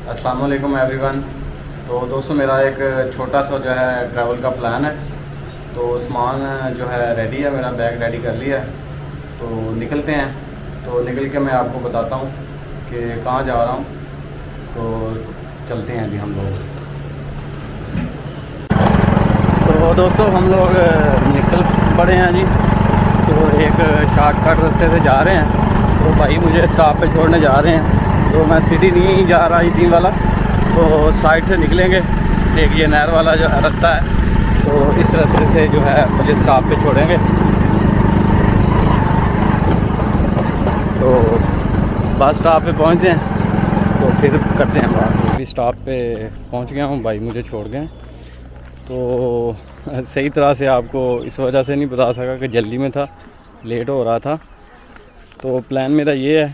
अस्सलाम वालेकुम एवरीवन। तो दोस्तों मेरा एक छोटा सा जो है ट्रैवल का प्लान है। तो सामान जो है रेडी है, मेरा बैग रेडी कर लिया है। तो निकलते हैं। तो निकल के मैं आपको बताता हूँ कि कहाँ जा रहा हूँ। तो चलते हैं जी हम लोग। तो दोस्तों हम लोग निकल पड़े हैं जी। तो एक शॉर्टकट रास्ते से जा रहे हैं। तो भाई मुझे स्टॉप पे छोड़ने जा रहे हैं। तो मैं सीधी नहीं जा रहा इतनी वाला, तो साइड से निकलेंगे। एक ये नहर वाला जो रास्ता है, तो इस रास्ते से जो है मुझे स्टॉप पे छोड़ेंगे। तो बस स्टॉप पे पहुंचते हैं तो फिर करते हैं बात। अभी स्टॉप पे पहुंच गया हूं, भाई मुझे छोड़ गए। तो सही तरह से आपको इस वजह से नहीं बता सका कि जल्दी में था, लेट हो रहा था। तो प्लान मेरा ये है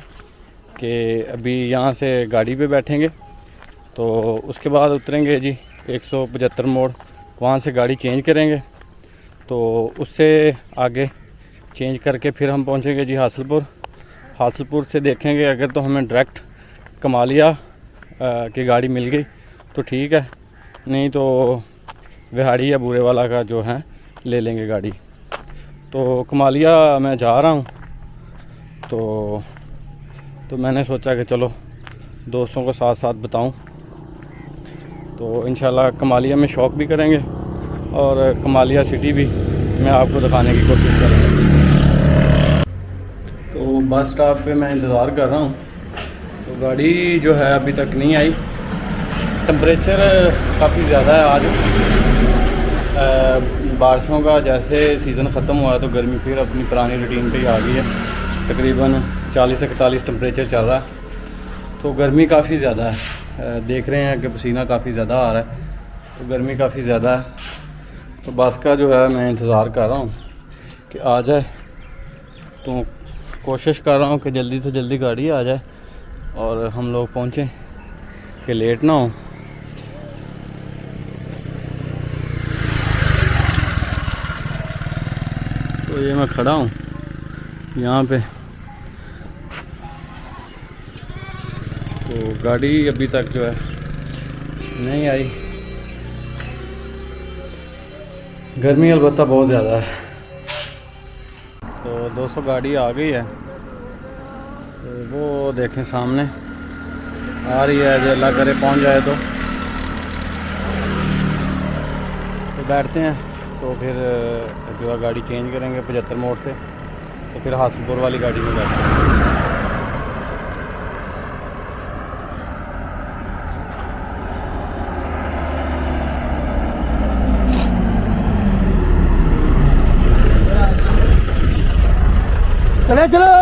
कि अभी यहाँ से गाड़ी पे बैठेंगे, तो उसके बाद उतरेंगे जी 175 मोड़, वहाँ से गाड़ी चेंज करेंगे। तो उससे आगे चेंज करके फिर हम पहुँचेंगे जी हासिलपुर। हासिलपुर से देखेंगे अगर तो हमें डायरेक्ट कमालिया की गाड़ी मिल गई तो ठीक है, नहीं तो विहाड़ी या बूरे वाला का जो है ले लेंगे गाड़ी। तो कमालिया मैं जा रहा हूँ, तो मैंने सोचा कि चलो दोस्तों को साथ साथ बताऊं। तो इंशाल्लाह कमालिया में शौक भी करेंगे और कमालिया सिटी भी मैं आपको दिखाने की कोशिश करूँगा। तो बस स्टॉप पे मैं इंतज़ार कर रहा हूँ। तो गाड़ी जो है अभी तक नहीं आई। टेम्परेचर काफ़ी ज़्यादा है आज। बारिशों का जैसे सीज़न ख़त्म हुआ है तो गर्मी फिर अपनी पुरानी रूटीन पे ही आ गई है। तकरीबन 40 से 41 टेम्परेचर चल रहा है। तो गर्मी काफ़ी ज़्यादा है, देख रहे हैं कि पसीना काफ़ी ज़्यादा आ रहा है। तो गर्मी काफ़ी ज़्यादा है। तो बस का जो है मैं इंतज़ार कर रहा हूँ कि आ जाए। तो कोशिश कर रहा हूँ कि जल्दी से जल्दी गाड़ी आ जाए और हम लोग पहुँचें कि लेट ना हो। तो ये मैं खड़ा हूँ यहाँ पे। तो गाड़ी अभी तक जो है नहीं आई। गर्मी अलबत्ता बहुत ज़्यादा है। तो दोस्तों गाड़ी आ गई है। तो वो देखें सामने आ रही है, जो अल्लाह करे पहुंच जाए तो बैठते हैं। तो फिर जो है गाड़ी चेंज करेंगे 75 मोड़ से, तो फिर हासिलपुर वाली गाड़ी में बैठेंगे। चले चलो।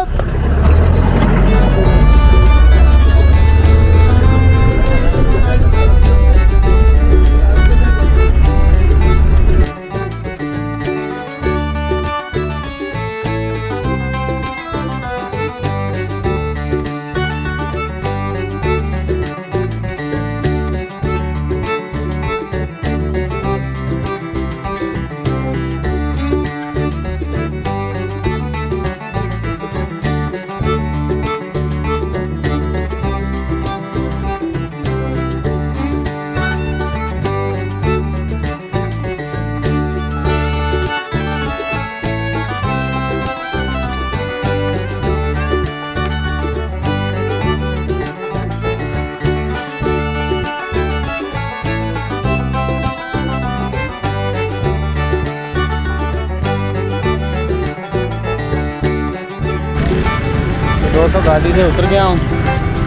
दोस्तों गाड़ी से उतर गया हूँ।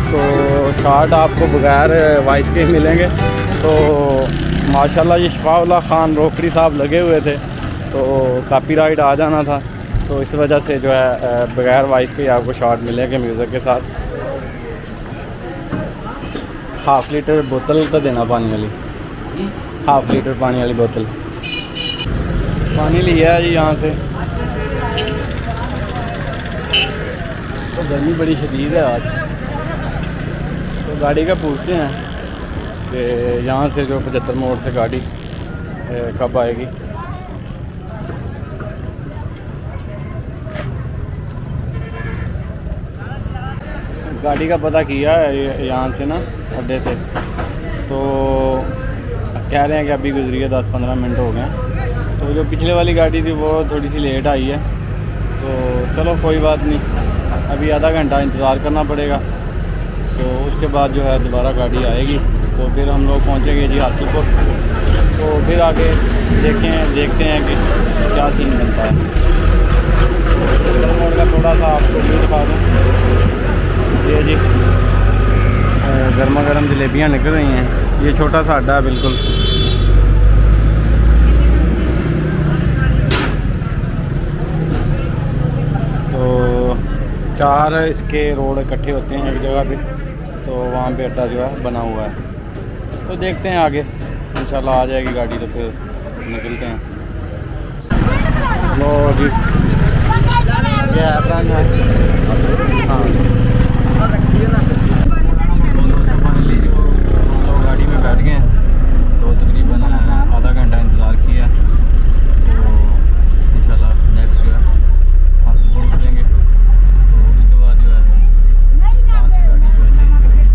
तो शॉट आपको बगैर वॉइस के मिलेंगे। तो माशाल्लाह ये शफाउल्लाह ख़ान रोकड़ी साहब लगे हुए थे, तो कॉपीराइट आ जाना था। तो इस वजह से जो है बगैर वॉइस के आपको शॉट मिलेंगे म्यूज़िक के साथ। हाफ़ लीटर बोतल तो देना पानी वाली, हाफ़ लीटर पानी वाली बोतल। पानी लिया है जी यहाँ से। तो गर्मी बड़ी शदीद है आज। तो गाड़ी का पूछते हैं कि यहाँ से जो 75 मोड़ से गाड़ी कब आएगी। गाड़ी का पता किया है यहाँ से ना, अड्डे से, तो कह रहे हैं कि अभी गुजरी है 10-15 मिनट हो गए। तो जो पिछले वाली गाड़ी थी वो थोड़ी सी लेट आई है, तो चलो कोई बात नहीं, अभी आधा घंटा इंतज़ार करना पड़ेगा। तो उसके बाद जो है दोबारा गाड़ी आएगी, तो फिर हम लोग पहुँचेंगे जी हासिलपुर। तो फिर आगे देखते हैं कि क्या सीन बनता है। मोड़ का थोड़ा सा आपको व्यू दिखा दूँ, ये जी गर्मा गर्म जलेबियाँ निकल रही हैं। ये छोटा सा अड्डा है बिल्कुल। तो 4 इसके रोड इकट्ठे होते हैं एक जगह पे, तो वहाँ पे अड्डा जो है बना हुआ है। तो देखते हैं आगे, इंशाल्लाह आ जाएगी गाड़ी तो फिर निकलते हैं। लो जी क्या है प्लान है। हाँ फाइनली जो हम लोग गाड़ी में बैठ गए हैं, तो तकरीबन आधा घंटा इंतज़ार किया, तो इंशाल्लाह नेक्स्ट जो है हासिलपुर उतरेंगे। तो उसके बाद जो है वहाँ से गाड़ी जो है चेंज करेंगे।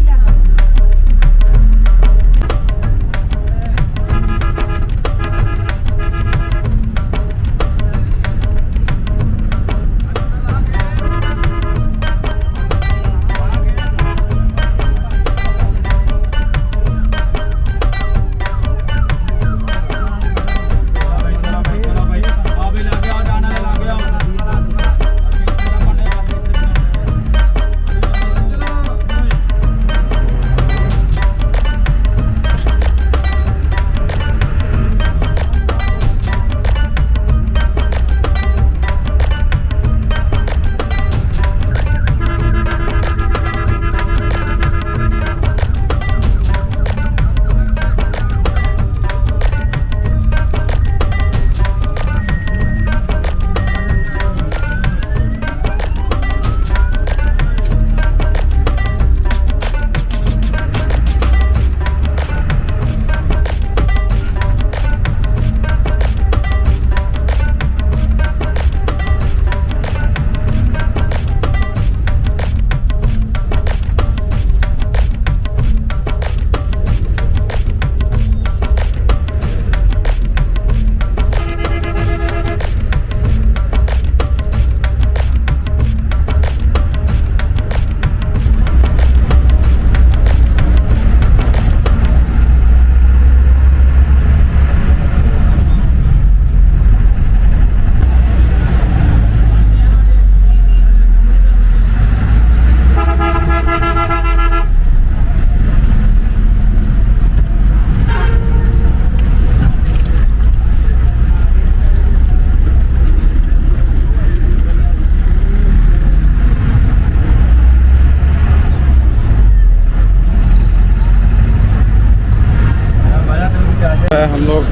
हम लोग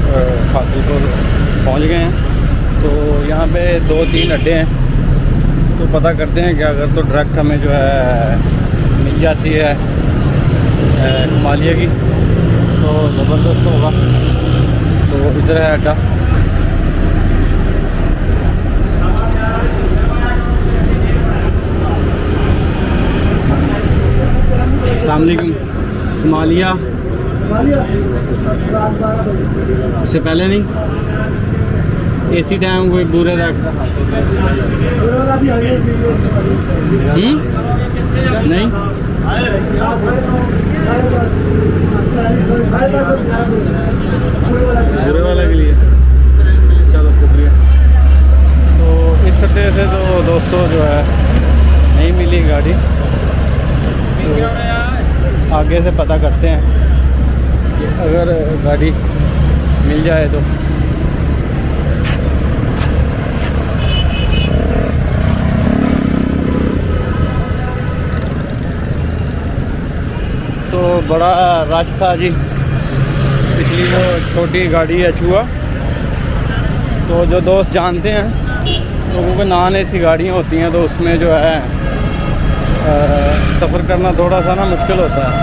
हासिलपुर पहुंच गए हैं। तो यहाँ पे 2-3 अड्डे हैं, तो पता करते हैं कि अगर तो डायरेक्ट हमें जो है मिल जाती है हिमालय की तो ज़बरदस्त होगा। तो इधर है अड्डा। अस्सलाम वालेकुम। हिमालय इससे पहले नहीं, एसी टाइम कोई बुरे तक नहीं बुरे वाले के लिए। चलो शुक्रिया। तो इस अड्डे से तो दोस्तों जो है नहीं मिली गाड़ी, तो आगे से पता करते हैं कि अगर गाड़ी मिल जाए तो बड़ा रश था जी। पिछली जो छोटी गाड़ी है चूहा, तो जो दोस्त जानते हैं लोगों के नॉन एसी गाड़ियाँ होती हैं, तो उसमें जो है सफ़र करना थोड़ा सा ना मुश्किल होता है,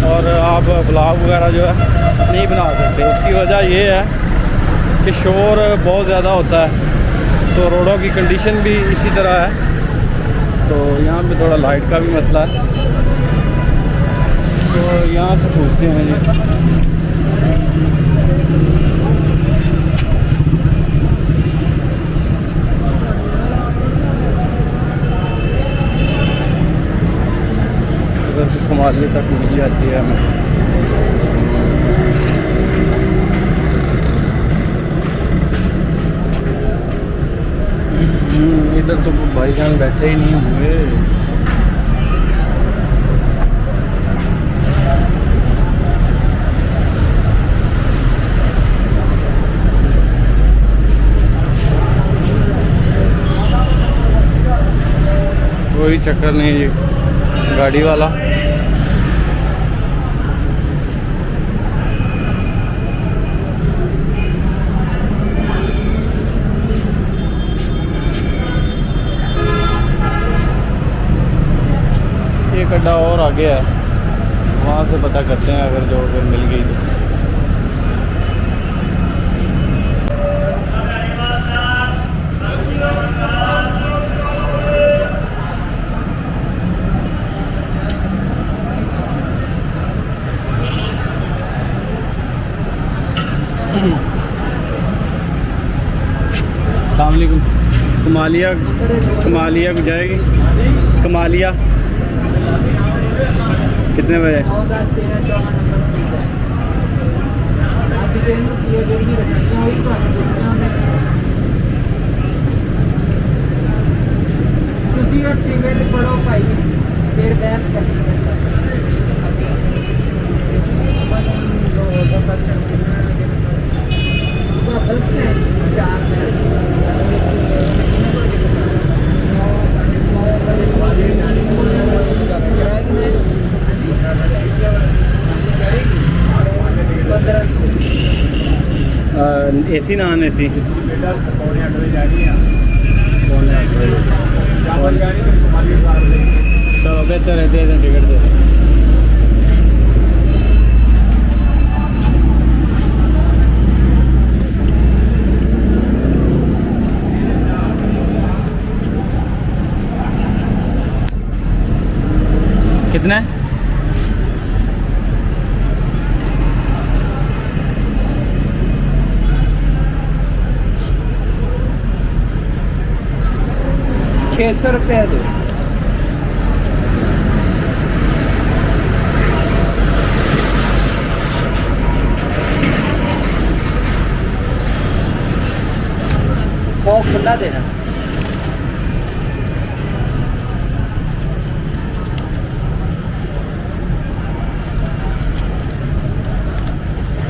और आप ब्लॉग वगैरह जो है नहीं बना सकते। उसकी वजह ये है कि शोर बहुत ज़्यादा होता है, तो रोडों की कंडीशन भी इसी तरह है। तो यहाँ पे थोड़ा लाइट का भी मसला है, तो यहाँ से पूछते हैं जी। इधर से कुमाली तक मिल जाती है हमें। इधर तो भाई जान बैठे ही नहीं हुए। कोई चक्कर नहीं जी, गाड़ी वाला एक अड्डा और आगे है, वहाँ से पता करते हैं अगर जो अगर मिल गई तो। अस्सलाम वालेकुम। कमालिया, कमालिया को जाएगी। कमालिया कितने बजे? टिकट पढ़ो भाई, फिर बहस करनी एसी नॉन एसी? तो बेहतर है, दे दें टिकट दे दें। कितना है? ₹600 दो। सौ खुला देना।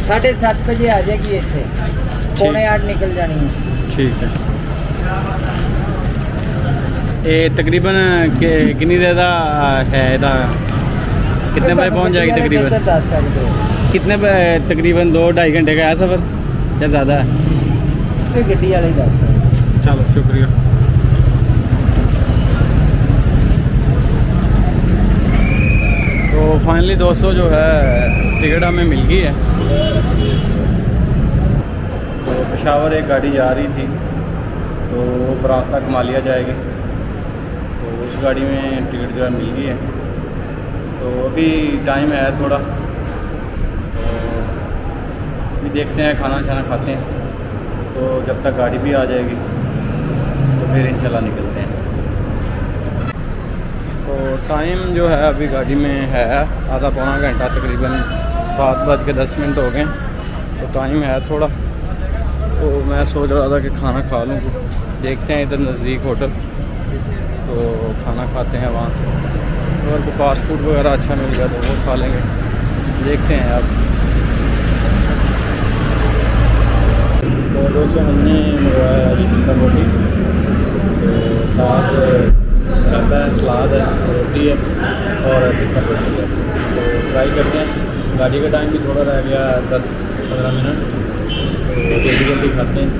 साढ़े 7 बजे आ जाएगी इतने, 7:45 निकल जानी है। ठीक है। ये तकरीबन कितनी देर का है इहदा? कितने बजे पहुंच जाएगी तकरीबन? 10 कितने तकरीबन 2-2.5 घंटे का है सफ़र या ज़्यादा है? गड्डी वाले 10। चलो शुक्रिया। तो फाइनली दोस्तों जो है टिकट हमें मिल गई है। तो पेशावर एक गाड़ी जा रही थी, तो वो बरास्ता कमालिया जाएगी, तो उस गाड़ी में टिकट जो है मिल गई है। तो अभी टाइम है थोड़ा, तो अभी देखते हैं, खाना खाना खाते हैं, तो जब तक गाड़ी भी आ जाएगी तो फिर इंशाल्लाह निकलते हैं। तो टाइम जो है अभी गाड़ी में है आधा पौना घंटा, तकरीबन 7:10 हो गए, तो टाइम है थोड़ा। तो मैं सोच रहा था कि खाना खा लूँ, देखते हैं इधर नज़दीक होटल, तो खाना खाते हैं वहाँ से। अगर कोई फास्ट फूड वगैरह अच्छा मिल गया तो वो खा लेंगे, देखते हैं अब। तो दोस्तों हमने मंगवाया चिकन रोटी, तो साथ रहता है, सलाद है, रोटी है और चिकन रोटी है। तो ट्राई करते हैं। गाड़ी का टाइम भी थोड़ा रह गया, 10-15 मिनट, तो जल्दी जल्दी खाते हैं।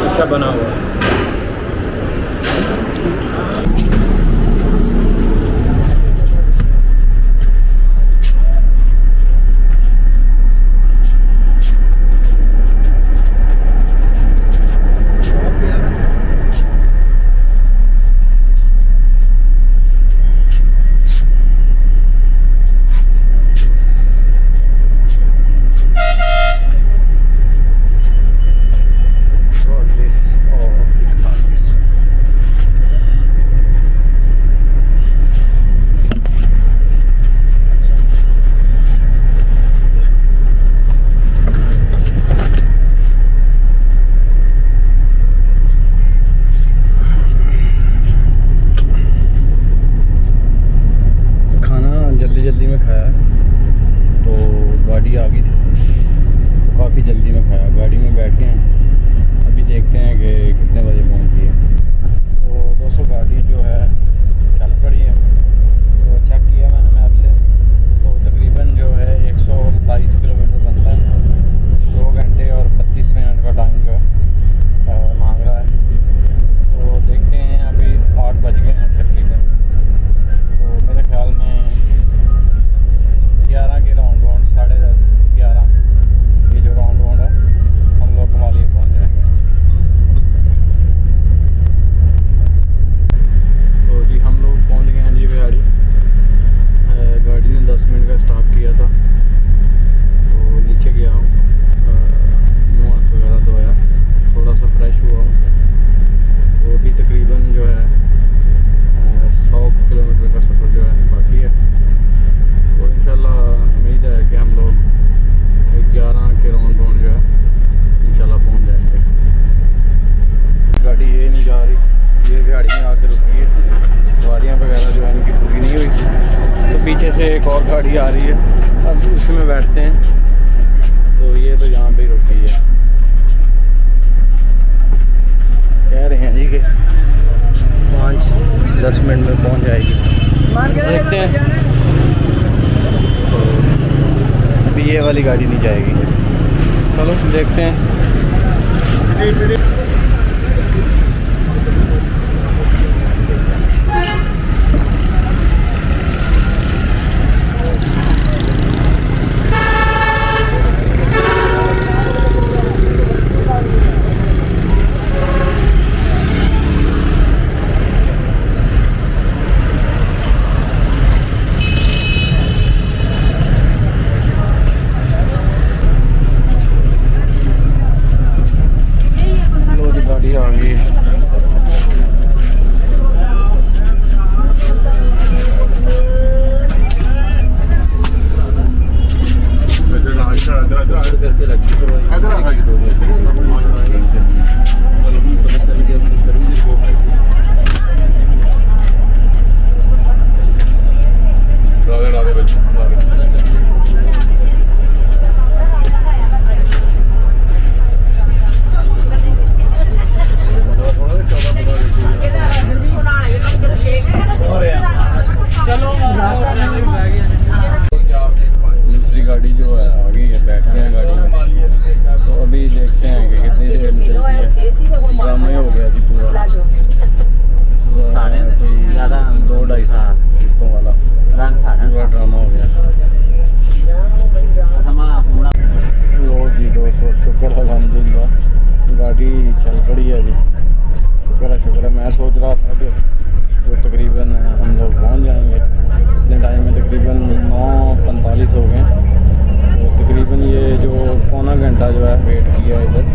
अच्छा बना एक और गाड़ी आ रही है, अब उसमें बैठते हैं। तो ये तो यहाँ पे ही रुकी है, कह रहे हैं जी कि 5-10 मिनट में पहुँच जाएगी, देखते हैं। तो अभी ये वाली गाड़ी नहीं जाएगी, चलो देखते हैं। गाड़ी आ गई है। दूसरी गाड़ी जो है आ गई है, बैठते हैं गाड़ी में। तो अभी देखते हैं कि कितनी देर में चलती है। ड्रामा हो गया जी पूरा, कोई ज़्यादा 2-2.5 किस्तों वाला पूरा ड्रामा हो गया। लो जी दोस्तों, शुक्र है अल्हम्दुलिल्लाह गाड़ी चल पड़ी है जी, शुक्र है। मैं सोच रहा था कि जो तकरीबन हम लोग पहुँच जाएंगे इतने टाइम में, तकरीबन 9:45 हो गए। तो तकरीबन ये जो पौना घंटा जो है वेट किया इधर,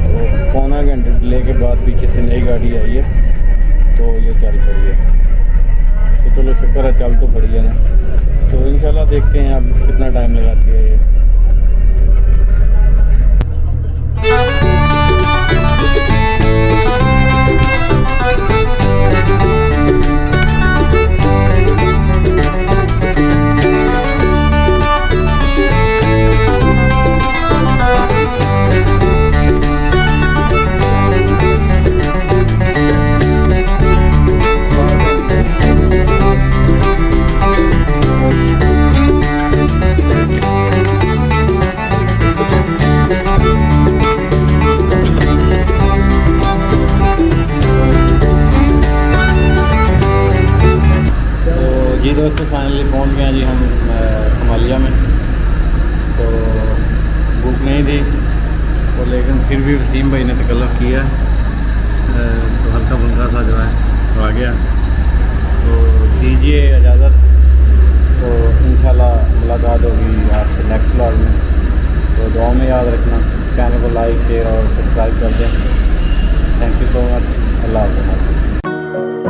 तो पौना घंटे डिले के बाद पीछे से नई गाड़ी आई है, तो ये चल पड़ी है। तो चलो शुक्र है, चल तो पड़ी है ना। तो इंशाल्लाह देखते हैं अब कितना टाइम लगाती है ये। जी दोस्तों, फाइनली पहुंच गए जी हम हिमालय में। तो भूख नहीं थी, तो लेकिन फिर भी वसीम भाई ने तकल्लुफ़ किया, तो हल्का फुल्का सा जो है तो आ गया। तो दीजिए इजाज़त, तो इंशाल्लाह मुलाकात होगी आपसे नेक्स्ट व्लॉग में। तो दुआ में याद रखना, चैनल को लाइक शेयर और सब्सक्राइब कर दें। Thank you so much. अल्लाह हाफ़िज़।